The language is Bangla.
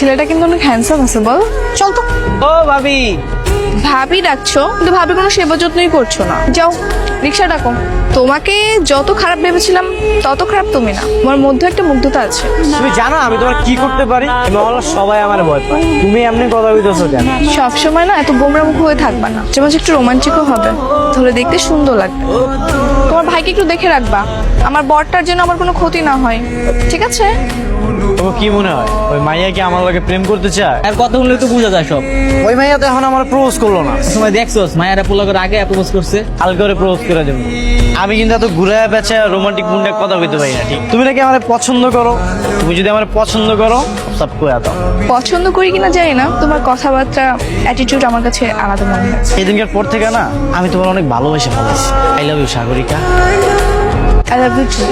ছেলেটা কিন্তু অনেক হ্যান্ডসাম আছে বল। চল তো। ও ভাবি, ভাবি ডাকছো কিন্তু ভাবি কোনো সেবা যত্নই করছো না। যাও রিক্সা ডাকো। তোমাকে যত খারাপ ভেবেছিলাম তত খারাপ তুমি না, তোমার মধ্যে একটা মুগ্ধতা আছে। তুমি জানো আমি তোমার কি করতে পারি? মহল্লার সবাই আমার ভয় পায়। তুমি এমনি কথা বলতেছো কেন? সবসময় না এত গোমরা মুখ হয়ে থাকবা না, যেমন একটু রোমান্টিকও হবে, তাহলে দেখতে সুন্দর লাগবে। তোমার ভাইকে একটু দেখে রাখবা, আমার বরটার জন্য আমার কোনো ক্ষতি না হয়, ঠিক আছে? তোমার কি মনে হয় ওই মাইয়া কি আমার লগে প্রেম করতে চায়? আর কথা শুনলে তো বোঝা যায় সব। ওই মাইয়া তো এখন আমার প্রপোজ করলো না। সময় দেখছোস মায়েরা পোলা করে আগে প্রপোজ করছে। হালকা করে প্রপোজ করে দেবো। আমি কিন্তু এত ঘুরে বেচে রোমান্টিক মুন্ডে কথা বলতে পারি না, ঠিক? তুমি নাকি আমার পছন্দ করো? তুমি যদি আমার পছন্দ করো সব কয়ে দাও। পছন্দ করি কিনা জানি না, তোমার কথাবার্তা অ্যাটিটিউড আমার কাছে আলাদা মনে হয়েছে। এই দিনকার পর থেকে না আমি তোমার অনেক ভালোবেসে ফেলেছি। I love you Sagarika. I love you two.